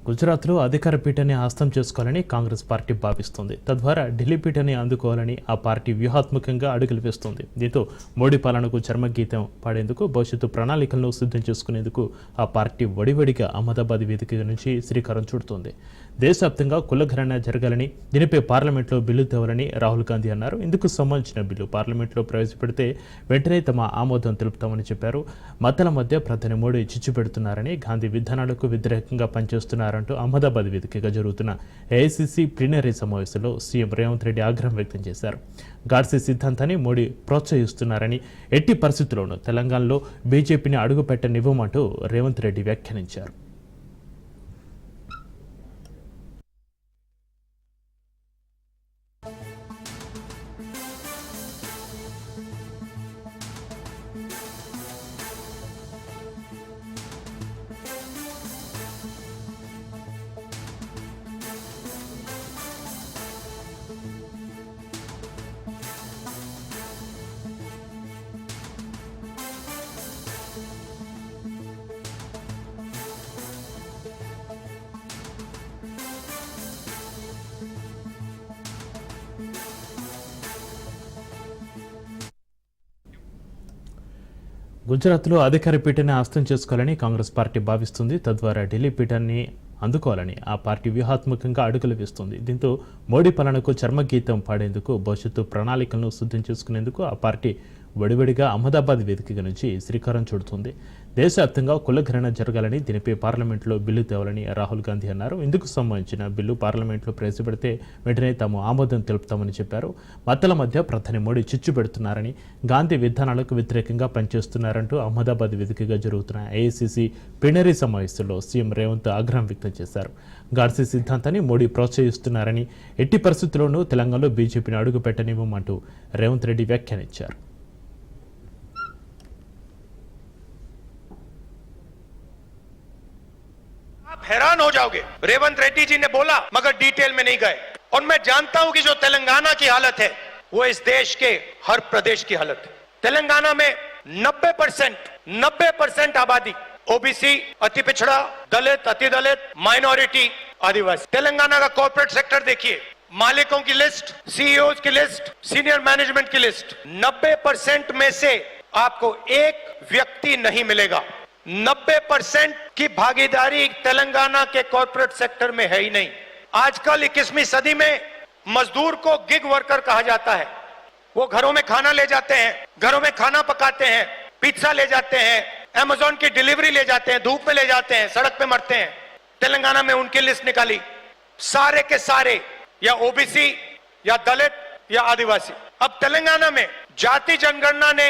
గుజరాత్లో అధికార పీఠాన్ని హస్తం చేసుకోవాలని కాంగ్రెస్ పార్టీ భావిస్తోంది. తద్వారా ఢిల్లీ పీఠాన్ని అందుకోవాలని ఆ పార్టీ వ్యూహాత్మకంగా అడుగులు వేస్తోంది. దీంతో మోడీ పాలనకు చర్మగీతం పాడేందుకు భవిష్యత్తు ప్రణాళికలను సిద్ధం చేసుకునేందుకు ఆ పార్టీ వడివడిగా అహ్మదాబాద్ వేదిక నుంచి శ్రీకారం చుడుతోంది. దేశవ్యాప్తంగా కులగణన జరగాలని, దీనిపై పార్లమెంట్లో బిల్లు తేవాలని రాహుల్ గాంధీ అన్నారు. ఇందుకు సంబంధించిన బిల్లు పార్లమెంట్లో ప్రవేశపెడితే వెంటనే తమ ఆమోదం తెలుపుతామని చెప్పారు. మతాల మధ్య ప్రధాని మోడీ చిచ్చు పెడుతున్నారని, గాంధీ విధానాలకు వ్యతిరేకంగా పనిచేస్తున్నారంటూ అహ్మదాబాద్ వేదికగా జరుగుతున్న ఏఐసీసీ ప్లీనరీ సమావేశంలో సీఎం రేవంత్ రెడ్డి ఆగ్రహం వ్యక్తం చేశారు. గాడ్సే సిద్ధాంతాన్ని మోడీ ప్రోత్సహిస్తున్నారని, ఎట్టి పరిస్థితుల్లోనూ తెలంగాణలో బీజేపీని అడుగుపెట్టనివ్వమంటూ రేవంత్ రెడ్డి వ్యాఖ్యానించారు. గుజరాత్లో అధికార పీఠాన్ని హస్తం చేసుకోవాలని కాంగ్రెస్ పార్టీ భావిస్తుంది. తద్వారా ఢిల్లీ పీఠాన్ని అందుకోవాలని ఆ పార్టీ వ్యూహాత్మకంగా అడుగులు వేస్తుంది. దీంతో మోడీ పాలనకు చర్మగీతం పాడేందుకు భవిష్యత్తు ప్రణాళికలను సిద్ధం చేసుకునేందుకు ఆ పార్టీ వడివడిగా అహ్మదాబాద్ వేదిక నుంచి శ్రీకారం చుడుతుంది. దేశవ్యాప్తంగా కులగణన జరగాలని, దీనిపై పార్లమెంట్లో బిల్లు తేవాలని రాహుల్ గాంధీ అన్నారు. ఇందుకు సంబంధించిన బిల్లు పార్లమెంట్లో ప్రవేశపెడితే వెంటనే తాము ఆమోదం తెలుపుతామని చెప్పారు. మతాల మధ్య ప్రధాని మోడీ చిచ్చు పెడుతున్నారని, గాంధీ విధానాలకు వ్యతిరేకంగా పనిచేస్తున్నారంటూ అహ్మదాబాద్ వేదికగా జరుగుతున్న ఏఐసీసీ ప్లీనరీ సమావేశంలో సీఎం రేవంత్ ఆగ్రహం వ్యక్తం చేశారు. గాడ్సే సిద్ధాంతాన్ని మోడీ ప్రోత్సహిస్తున్నారని, ఎట్టి పరిస్థితుల్లోనూ తెలంగాణలో బీజేపీని అడుగు పెట్టనివ్వమంటూ రేవంత్ రెడ్డి వ్యాఖ్యానించారు. हैरान हो जाओगे। रेवंत रेड्डी जी ने बोला मगर डिटेल में नहीं गए, और मैं जानता हूं कि जो तेलंगाना की हालत है वो इस देश के हर प्रदेश की हालत है। तेलंगाना में 90% आबादी ओबीसी, अति पिछड़ा, दलित, अति दलित, माइनॉरिटी, आदिवासी। तेलंगाना का कॉर्पोरेट सेक्टर देखिए, मालिकों की लिस्ट, सीईओ की लिस्ट, सीनियर मैनेजमेंट की लिस्ट, 90% में से आपको एक व्यक्ति नहीं मिलेगा। 90% की भागीदारी तेलंगाना के कॉर्पोरेट सेक्टर में है ही नहीं। आजकल 21वीं सदी में मजदूर को गिग वर्कर कहा जाता है। वो घरों में खाना ले जाते हैं, घरों में खाना पकाते हैं, पिज्जा ले जाते हैं, अमेज़न की डिलीवरी ले जाते हैं, धूप में ले जाते हैं, सड़क पे मरते हैं। तेलंगाना में उनकी लिस्ट निकाली, सारे के सारे या ओबीसी या दलित या आदिवासी। अब तेलंगाना में जाति जनगणना ने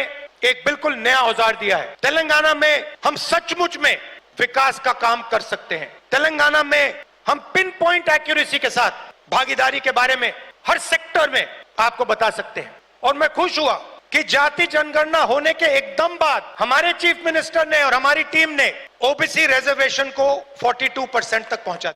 एक बिल्कुल नया औजार दिया है। तेलंगाना में हम सचमुच में विकास का काम कर सकते हैं। तेलंगाना में हम पिन पॉइंट एक्यूरेसी के साथ भागीदारी के बारे में हर सेक्टर में आपको बता सकते हैं। और मैं खुश हुआ कि जाति जनगणना होने के एकदम बाद हमारे चीफ मिनिस्टर ने और हमारी टीम ने ओबीसी रिजर्वेशन को 42% तक पहुंचा।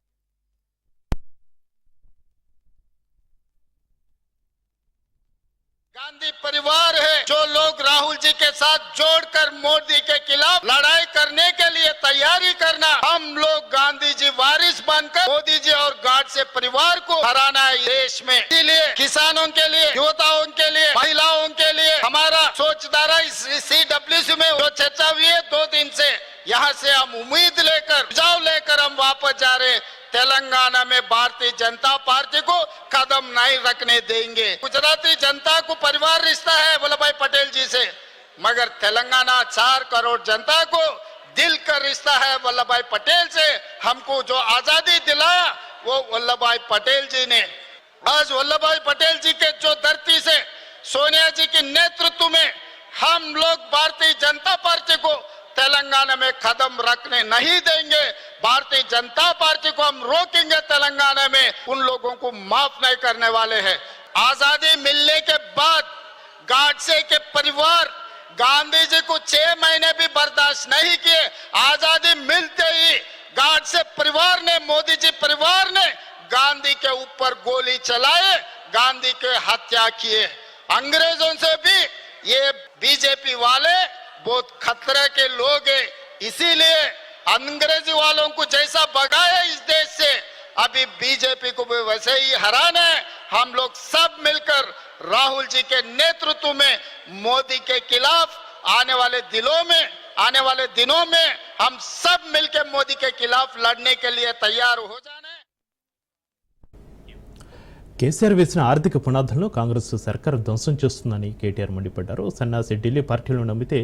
गांधी परिवार है जो लोग राहुल जी के साथ जोड़कर मोदी के खिलाफ लड़ाई करने के लिए तैयारी करना, हम लोग गांधी जी वारिस बनकर मोदी जी और गाडसे परिवार को हराना है देश में। इसलिए किसानों के लिए, युवताओं के लिए, महिलाओं के लिए हमारा सोचधारा CWC में जो चर्चा हुई है 2 दिन से, यहाँ से हम उम्मीद लेकर, सुझाव लेकर हम वापस जा रहे हैं। तेलंगाना में भारतीय जनता पार्टी को कदम नहीं रखने देंगे। गुजराती जनता को परिवार रिश्ता है वल्लभ भाई पटेल जी से, मगर तेलंगाना 4 करोड़ जनता को दिल का रिश्ता है वल्लभ भाई पटेल से। हमको जो आजादी दिलाया वो वल्लभ भाई पटेल जी ने। आज वल्लभ भाई पटेल जी के जो धरती से सोनिया जी के नेतृत्व में हम लोग भारतीय जनता पार्टी को तेलंगाना में कदम रखने नहीं देंगे। भारतीय जनता पार्टी को हम रोकेंगे तेलंगाना में, उन लोगों को माफ नहीं करने वाले हैं। आजादी मिलने के बाद गाडसे के परिवार गांधी जी को 6 महीने भी बर्दाश्त नहीं किए। आजादी मिलते ही गाडसे परिवार ने, मोदी जी परिवार ने गांधी के ऊपर गोली चलाए, गांधी के हत्या किए। अंग्रेजों से भी ये बीजेपी वाले बहुत खतरे के लोग हैं, इसीलिए अंग्रेजी वालों को जैसा भगाया इस देश से बीजेपी को भी वैसे ही हराना है। हम लोग सब मिलकर राहुल जी के नेतृत्व में मोदी के खिलाफ आने वाले दिनों में हम सब मिलकर मोदी के खिलाफ लड़ने के लिए तैयार हो जाना है। కేసీఆర్ వేసిన ఆర్థిక పునాదులను కాంగ్రెస్ సర్కారు ధ్వంసం చేస్తుందని కేటీఆర్ మండిపడ్డారు. సన్నాసి ఢిల్లీ పార్టీలను నమ్మితే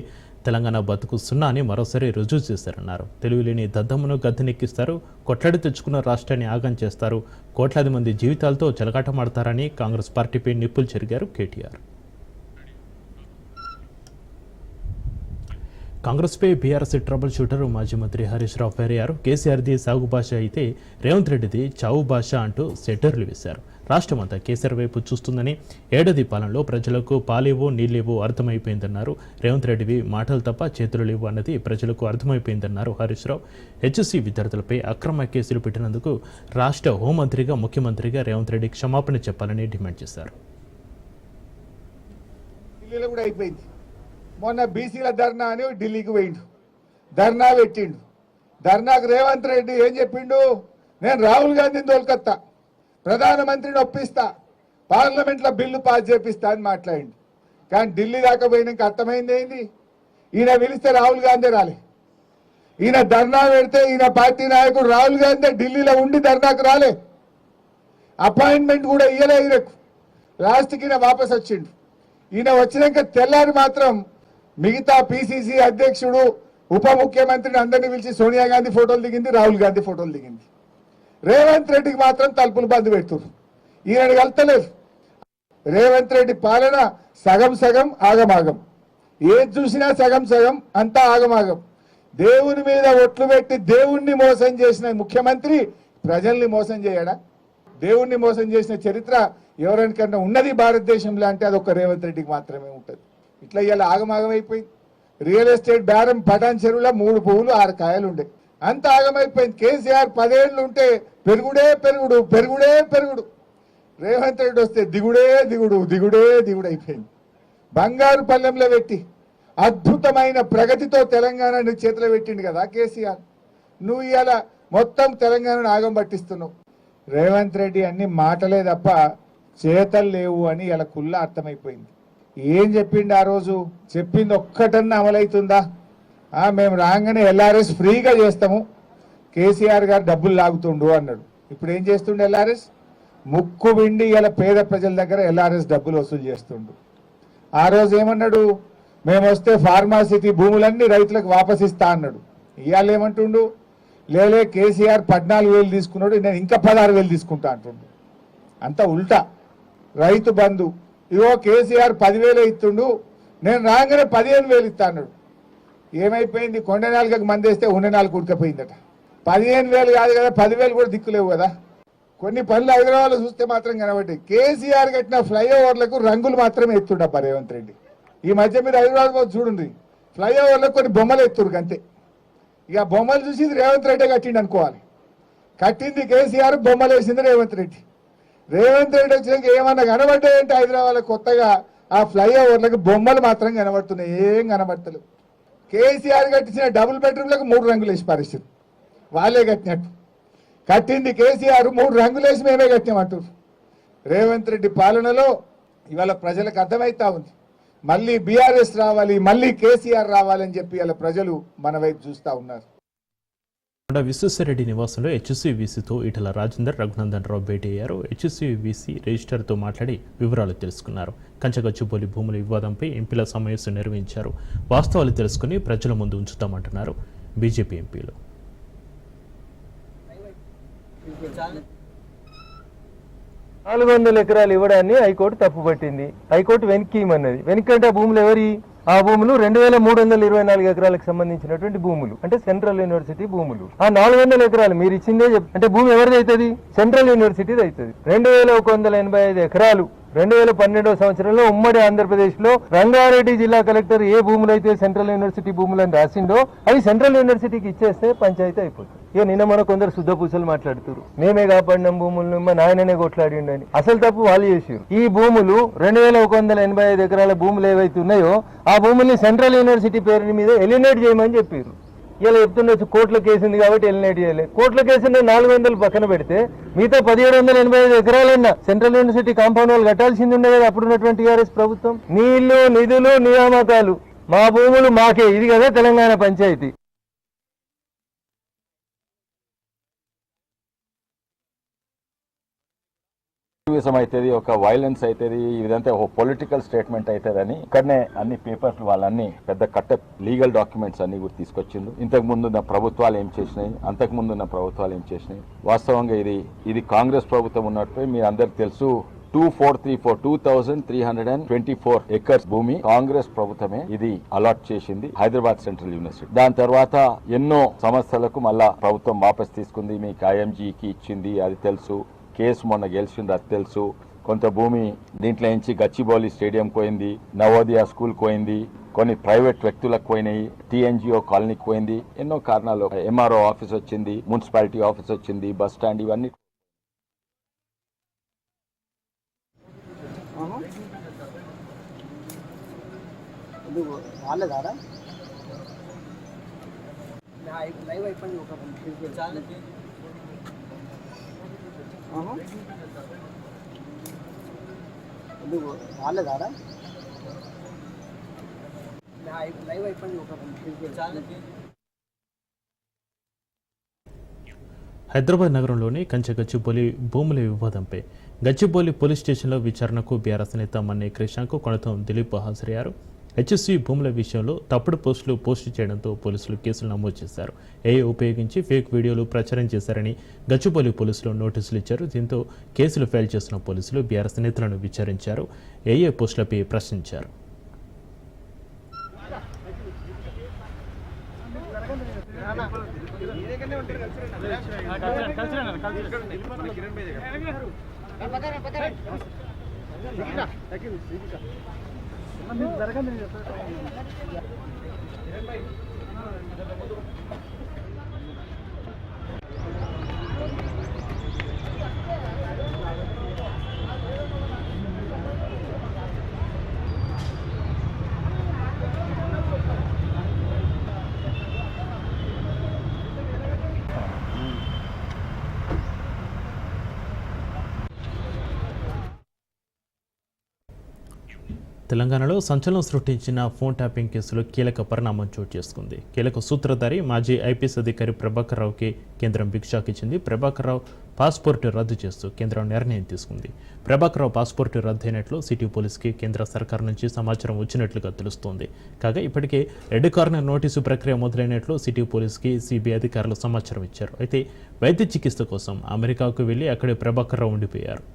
తెలంగాణ బతుకు సున్నా అని మరోసారి రుజువు చేశారన్నారు. తెలివిలేని దద్దమ్మను గద్దెనెక్కిస్తారు, కొట్లాడి తెచ్చుకున్న రాష్ట్రాన్ని ఆగం చేస్తారు, కోట్లాది మంది జీవితాలతో చెలగాటమాడతారని కాంగ్రెస్ పార్టీపై నిప్పులు చెరిగారు కేటీఆర్. కాంగ్రెస్పై బీఆర్ఎస్ ట్రబుల్ షూటర్ మాజీ మంత్రి హరీష్ రావు ఫైరయ్యారు. కేసీఆర్ది సాగు భాష అయితే రేవంత్ రెడ్డిది చావు భాష అంటూ సెటర్లు వేశారు. రాష్ట్రమంతా కేసీఆర్ వైపు చూస్తుందని, ఏడాది పాలనలో ప్రజలకు పాలేవో నీళ్ళేవో అర్థమైపోయిందన్నారు. రేవంత్ రెడ్డివి మాటలు తప్ప చేతులు లేవు అన్నది ప్రజలకు అర్థమైపోయిందన్నారు హరీష్ రావు. హెచ్ఎస్సీ విద్యార్థులపై అక్రమ కేసులు పెట్టినందుకు రాష్ట్ర హోంమంత్రిగా ముఖ్యమంత్రిగా రేవంత్ రెడ్డి క్షమాపణ చెప్పాలని డిమాండ్ చేశారు. మొన్న బీసీల ధర్నా అని ఢిల్లీకి పోయిండు, ధర్నా పెట్టిండు. ధర్నాకు రేవంత్ రెడ్డి ఏం చెప్పిండు? నేను రాహుల్ గాంధీని తోలుకొత్తా, ప్రధానమంత్రిని ఒప్పిస్తా, పార్లమెంట్లో బిల్లు పాస్ చేపిస్తా అని మాట్లాడిండు. కానీ ఢిల్లీ దాకా పోయినాక అర్థమైంది ఏంది? ఈయన పిలిస్తే రాహుల్ గాంధీ రాలే. ఈయన ధర్నా పెడితే ఈయన పార్టీ నాయకుడు రాహుల్ గాంధీ ఢిల్లీలో ఉండి ధర్నాకు రాలే, అపాయింట్మెంట్ కూడా ఇయ్యలే ఈయనకు. లాస్ట్కి ఈయన వాపస్ వచ్చిండు. ఈయన వచ్చినాక తెల్లారి మాత్రం మిగతా పిసిసి అధ్యక్షుడు, ఉప ముఖ్యమంత్రిని అందరినీ పిలిచి సోనియా గాంధీ ఫోటోలు దిగింది, రాహుల్ గాంధీ ఫోటోలు దిగింది. రేవంత్ రెడ్డికి మాత్రం తలుపులు బంద్ పెడుతున్నారు. ఈయన కలుతలేదు. రేవంత్ రెడ్డి పాలన సగం సగం ఆగమాగం, ఏది చూసినా సగం సగం, అంతా ఆగమాగం. దేవుని మీద ఒట్లు పెట్టి దేవుణ్ణి మోసం చేసిన ముఖ్యమంత్రి ప్రజల్ని మోసం చేయడా? దేవుణ్ణి మోసం చేసిన చరిత్ర ఎవరికన్నా ఉన్నది భారతదేశంలో అంటే అదొక రేవంత్ రెడ్డికి మాత్రమే ఉంటుంది. ఇట్లా ఇలా ఆగమాగం అయిపోయింది. రియల్ ఎస్టేట్ బేరం పటాన్ చెరువులో 3 పువ్వులు 6 కాయలు ఉండే, అంత ఆగమైపోయింది. కేసీఆర్ 10 ఏళ్ళు ఉంటే పెరుగుడే పెరుగుడు, పెరుగుడే పెరుగుడు. రేవంత్ రెడ్డి వస్తే దిగుడే దిగుడు, దిగుడే దిగుడు అయిపోయింది. బంగారు పల్లెంలో పెట్టి అద్భుతమైన ప్రగతితో తెలంగాణని చేతిలో పెట్టిండు కదా కేసీఆర్. నువ్వు ఇవాళ మొత్తం తెలంగాణను ఆగం పట్టిస్తున్నావు. రేవంత్ రెడ్డి అన్ని మాటలే తప్ప చేతలు లేవు అని ఇలా కుల్లా అర్థమైపోయింది. ఏం చెప్పిండు ఆ రోజు? చెప్పింది ఒక్కటన్నా అమలవుతుందా? మేము రాగానే ఎల్ఆర్ఎస్ ఫ్రీగా చేస్తాము, కేసీఆర్ గారు డబ్బులు లాగుతుండు అన్నాడు. ఇప్పుడు ఏం చేస్తుండు? ఎల్ఆర్ఎస్ ముక్కు విండి ఇలా పేద ప్రజల దగ్గర ఎల్ఆర్ఎస్ డబ్బులు వసూలు చేస్తుండు. ఆ రోజు ఏమన్నాడు? మేము వస్తే ఫార్మాసిటీ భూములన్నీ రైతులకు వాపస్ ఇస్తా అన్నాడు. ఇవాళ ఏమంటుండు? లేలే కేసీఆర్ 14,000 తీసుకున్నాడు, నేను ఇంకా 16,000 తీసుకుంటా అంటుండు. అంతా ఉల్టా. రైతు బంధు ఇవో కేసీఆర్ 10,000 ఇస్తుండు, నేను రాగానే 15,000 ఇస్తా అన్నాడు. ఏమైపోయింది? కొండ నాలుగకు మందేస్తే ఉన్న 4 ఉడకపోయిందట. 15,000 కాదు కదా, 10,000 కూడా దిక్కులేవు కదా. కొన్ని పనులు హైదరాబాద్లో చూస్తే మాత్రం కనబడ్డాయి. కేసీఆర్ కట్టిన ఫ్లైఓవర్లకు రంగులు మాత్రమే ఎత్తుండప్ప రేవంత్ రెడ్డి. ఈ మధ్య మీరు హైదరాబాద్ చూడండి, ఫ్లైఓవర్లకు కొన్ని బొమ్మలు ఎత్తురు అంతే. ఇక బొమ్మలు చూసి రేవంత్ రెడ్డి కట్టిండు అనుకోవాలి. కట్టింది కేసీఆర్, బొమ్మలు వేసింది రేవంత్ రెడ్డి. రేవంత్ రెడ్డి వచ్చినాక ఏమన్నా కనబడ్డాయంటే హైదరాబాద్లో కొత్తగా ఆ ఫ్లైఓవర్లకు బొమ్మలు మాత్రం కనబడుతున్నాయి, ఏం కనబడతలేవు. కేసీఆర్ కట్టించిన డబుల్ బెడ్రూమ్లకు 3 రంగులు వేసి పరిస్థితి, వాళ్ళే కట్టినట్టు. కట్టింది కేసీఆర్, 3 రంగులు వేసి మేమే కట్టినామంటారు. రేవంత్ రెడ్డి పాలనలో ఇవాళ ప్రజలకు అర్థమైతా ఉంది. మళ్ళీ బీఆర్ఎస్ రావాలి, మళ్ళీ కేసీఆర్ రావాలని చెప్పి ఇలా ప్రజలు మన వైపు చూస్తూ ఉన్నారు. విశ్వేశ్వరరెడ్డి నివాసంలో హెచ్ఎస్సీవీసీతో ఈటల రాజేందర్, రఘునందన్ రావు భేటీ అయ్యారు. హెచ్ఎస్సీవీసీ రిజిస్టర్తో మాట్లాడి వివరాలు తెలుసుకున్నారు. కంచగచ్చిబౌలి భూముల వివాదంపై ఎంపీల సమావేశం నిర్వహించారు. వాస్తవాలు తెలుసుకుని ప్రజల ముందు ఉంచుతామంటున్నారు బీజేపీ ఎంపీలు. 400 ఎకరాలు ఇవ్వడాన్ని హైకోర్టు తప్పుపట్టింది. హైకోర్టు వెనక్కియమన్నది. వెనక్కంటే ఆ భూములు ఎవరి? ఆ భూములు 2324 ఎకరాలకు సంబంధించినటువంటి భూములు, అంటే సెంట్రల్ యూనివర్సిటీ భూములు. ఆ 400 ఎకరాలు మీరు ఇచ్చిందే అంటే భూమి ఎవరిది అవుతుంది? సెంట్రల్ యూనివర్సిటీది అవుతుంది. 2185 ఎకరాలు 2012వ సంవత్సరంలో ఉమ్మడి ఆంధ్రప్రదేశ్ లో రంగారెడ్డి జిల్లా కలెక్టర్ ఏ భూములు అయితే సెంట్రల్ యూనివర్సిటీ భూములు అని రాసిండో అవి సెంట్రల్ యూనివర్సిటీకి ఇచ్చేస్తే పంచాయతీ అయిపోతుంది. ఇక నిన్న మన కొందరు శుద్ధ పూసలు మాట్లాడుతారు, మేమే కాపాడిన భూములను మా నాయననే కొట్లాడిండని. అసలు తప్పు వాళ్ళు చేసారు. ఈ భూములు 2185 ఎకరాల భూములు ఏవైతే ఉన్నాయో ఆ భూముల్ని సెంట్రల్ యూనివర్సిటీ పేరు మీద ఎలిమినేట్ చేయమని చెప్పారు. ఇలా చెప్తుండొచ్చు కోట్ల కేసు ఉంది కాబట్టి ఎలినేట్ చేయలే. కోట్ల కేసు 400 పక్కన పెడితే మిగతా 1785 ఎకరాలన్నా సెంట్రల్ యూనివర్సిటీ కాంపౌండ్ వాళ్ళు కట్టాల్సింది ఉండే కదా అప్పుడున్నటువంటి టీఆర్ఎస్ ప్రభుత్వం. నీళ్లు, నిధులు, నియామకాలు, మా భూములు మాకే, ఇది కదా తెలంగాణ పంచాయతీ. అవుతుంది, ఒక వైలెన్స్ అవుతుంది, ఇదంతా ఒక పొలిటికల్ స్టేట్మెంట్ అవుతుందని ఇక్కడనే అన్ని పేపర్స్ వాళ్ళన్ని పెద్ద కట్ట లీగల్ డాక్యుమెంట్స్ అన్ని కూడా తీసుకొచ్చిండు. ఇంతకు ముందున్న ప్రభుత్వాలు ఏం చేసినాయి, అంతకు ముందున్న ప్రభుత్వాలు ఏం చేసినాయి. వాస్తవంగా ఇది కాంగ్రెస్ ప్రభుత్వం ఉన్నట్టు మీరు అందరికి తెలుసు. 2324 ఎకర్స్ భూమి కాంగ్రెస్ ప్రభుత్వమే ఇది అలాట్ చేసింది హైదరాబాద్ సెంట్రల్ యూనివర్సిటీ. దాని తర్వాత ఎన్నో సంస్థలకు మళ్ళా ప్రభుత్వం వాపస్ తీసుకుంది. మీకు ఐఎంజీకి ఇచ్చింది, అది తెలుసు. కేసు మొన్న గెలిచింది, అది తెలుసు. కొంత భూమి దీంట్లో నుంచి గచ్చిబౌలి స్టేడియం పోయింది, నవోదయ స్కూల్ పోయింది, కొన్ని ప్రైవేట్ వ్యక్తులకు పోయినాయి, టీఎన్జిఓ కాలనీకి పోయింది. ఎన్నో కారణాలు, ఎంఆర్ఓ ఆఫీస్ వచ్చింది, మున్సిపాలిటీ ఆఫీస్ వచ్చింది, బస్ స్టాండ్, ఇవన్నీ హైదరాబాద్ నగరంలోని కంచె గచ్చిబౌలి భూముల వివాదంపై గచ్చిబౌలి పోలీస్ స్టేషన్లో విచారణకు బీఆర్ఎస్ నేత మన్నే క్రిషాంక్, కొనతం దిలీప్ హాజరయ్యారు. హెచ్ఎస్సీ భూముల విషయంలో తప్పుడు పోస్టులు పోస్టు చేయడంతో పోలీసులు కేసులు నమోదు చేశారు. ఏఐ ఉపయోగించి ఫేక్ వీడియోలు ప్రచారం చేశారని గచ్చిబౌలి పోలీసులు నోటీసులు ఇచ్చారు. దీంతో కేసులు ఫైల్ చేసిన పోలీసులు బీఆర్ఎస్ నేతలను విచారించారు. ఏఐ పోస్టులపై ప్రశ్నించారు. తెలంగాణలో సంచలనం సృష్టించిన ఫోన్ ట్యాపింగ్ కేసులో కీలక పరిణామం చోటు చేసుకుంది. కీలక సూత్రధారి మాజీ ఐపీఎస్ అధికారి ప్రభాకర్ రావుకి కేంద్రం బిగ్ షాక్ ఇచ్చింది. ప్రభాకర్ రావు పాస్పోర్టు రద్దు చేస్తూ కేంద్రం నిర్ణయం తీసుకుంది. ప్రభాకర్ రావు పాస్పోర్టు రద్దు అయినట్లు సిటీ పోలీసుకి కేంద్ర సర్కార్ నుంచి సమాచారం వచ్చినట్లుగా తెలుస్తోంది. కాగా ఇప్పటికే రెడ్ కార్నర్ నోటీసు ప్రక్రియ మొదలైనట్లు సిటీ పోలీసుకి సిబిఐ అధికారులు సమాచారం ఇచ్చారు. అయితే వైద్య చికిత్స కోసం అమెరికాకు వెళ్లి అక్కడే ప్రభాకర్ రావు ఉండిపోయారు.